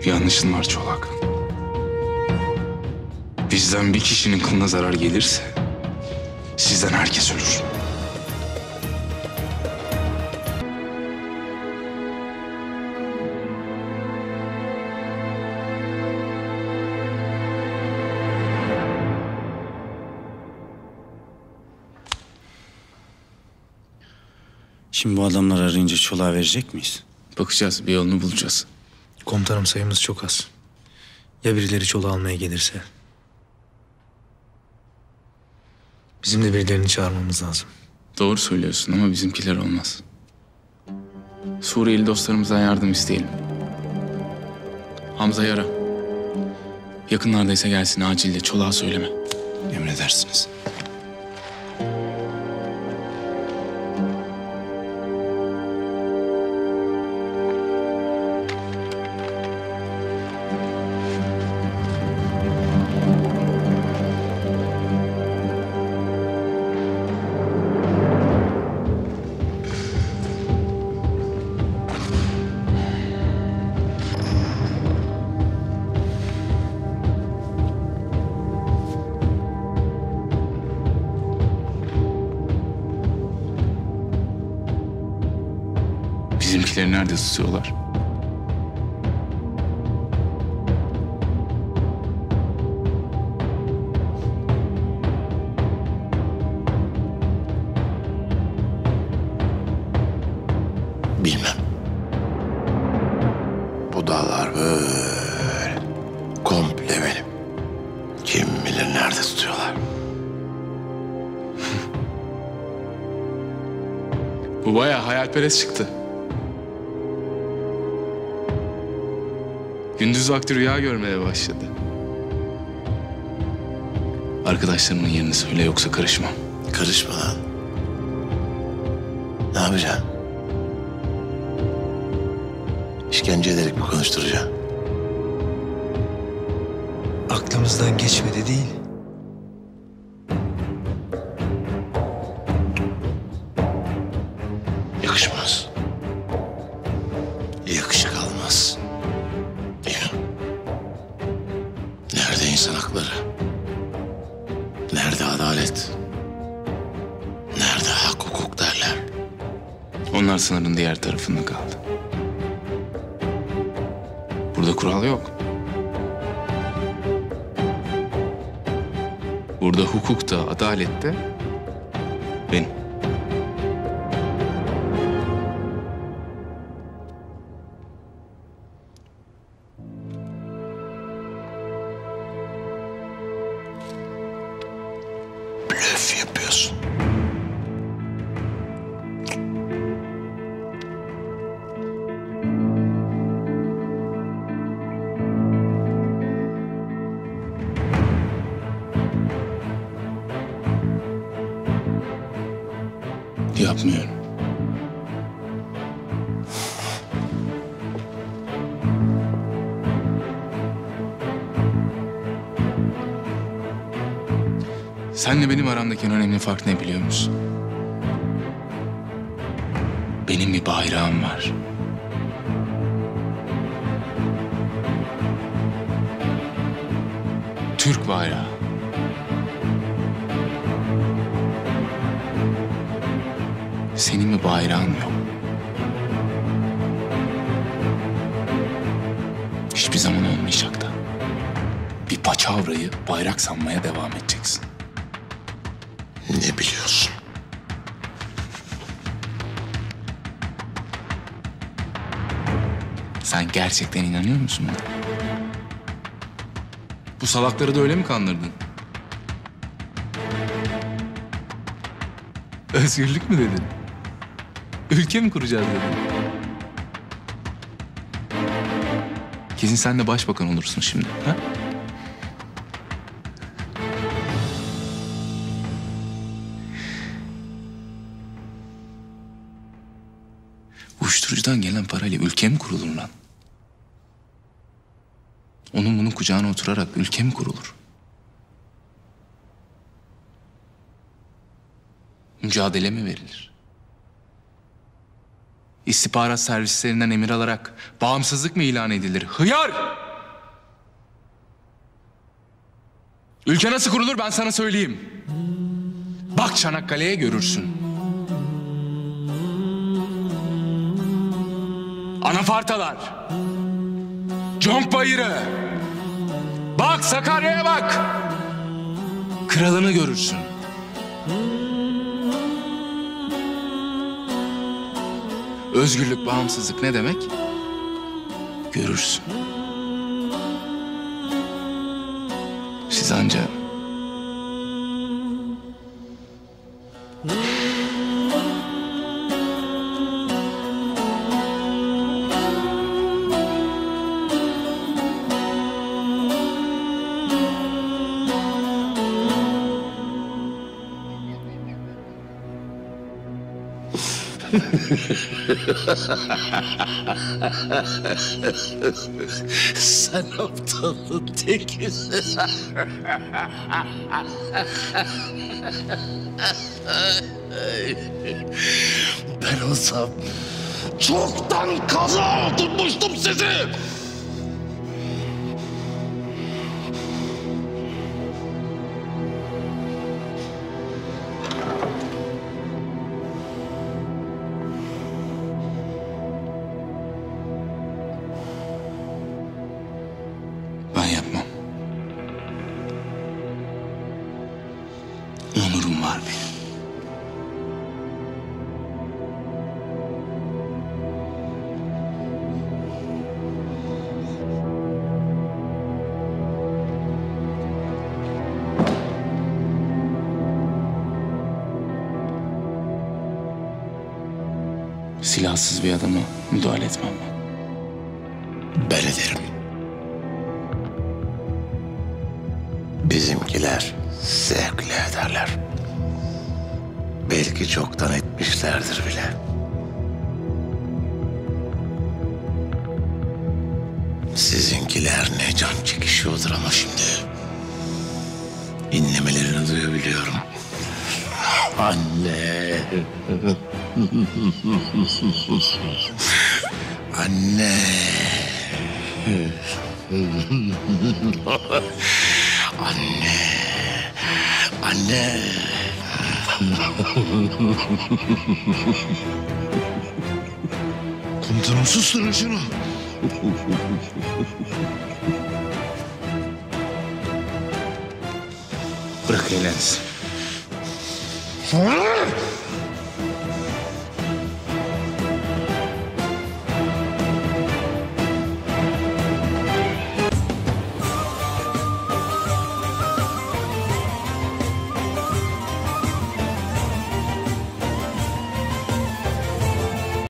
Bir yanlışın var Çolak. Bizden bir kişinin kılına zarar gelirse sizden herkes ölür. Şimdi bu adamlar arayınca Çolak'a verecek miyiz? Bakacağız, bir yolunu bulacağız. Komutanım, sayımız çok az. Ya birileri Çolak'ı almaya gelirse? Bizim de birilerini çağırmamız lazım. Doğru söylüyorsun ama bizimkiler olmaz. Suriyeli dostlarımızdan yardım isteyelim. Hamza'yı ara. Yakınlardaysa gelsin, acilde. Çolak'a söyleme. Emredersiniz. Bizimkileri nerede tutuyorlar? Bilmem. Bu dağlar böyle komple benim. Kim bilir nerede tutuyorlar. Bu bayağı hayalperest çıktı. Gündüz vakti rüya görmeye başladı. Arkadaşlarımın yerini söyle, yoksa karışmam. Karışma lan. Ne yapacaksın? İşkence ederek mi konuşturacaksın? Aklımızdan geçmedi değil. Yakışmaz. Yakışık almaz. Değil mi? Nerede insan hakları? Nerede adalet? Nerede hak hukuk derler? Onlar sınırın diğer tarafında kaldı. Burada kural yok. Burada hukuk da, adalet de benim. Blöf yapıyorsun. Yapmıyorum. Senle benim aramdaki en önemli fark ne biliyor musun? Benim bir bayrağım var. Türk bayrağı. Senin bir bayrağın yok. Hiçbir zaman olmayacak da. Bir paçavrayı bayrak sanmaya devam edeceksin. Ne biliyorsun? Sen gerçekten inanıyor musun buna? Bu salakları da öyle mi kandırdın? Özgürlük mü dedin? Ülke mi kuracağız dedin? Kesin sen de başbakan olursun şimdi, ha? Uyuşturucudan gelen parayla ülke mi kurulur lan? Onun bunun kucağına oturarak ülke mi kurulur? Mücadele mi verilir? İstihbarat servislerinden emir alarak bağımsızlık mı ilan edilir? Hıyar! Ülke nasıl kurulur ben sana söyleyeyim. Bak Çanakkale'ye görürsün. Anafartalar. Conk Bayırı. Bak Sakarya'ya bak. Kralını görürsün. Özgürlük, bağımsızlık ne demek? Görürsün. Siz anca... Sen aptalın tekisin. Ben olsam çoktan kaza oturmuştum sizi. Ben yapmam. Onurum var benim. Silahsız bir adama müdahale etmem ben. Ben ederim. Bizimkiler zevkle ederler. Belki çoktan etmişlerdir bile. Sizinkiler ne can çekişiyordur ama şimdi. İnlemelerini duyabiliyorum. Anne. Anne. Anne. Anne. Komutanım susturun şunu. Bırak eğlensin.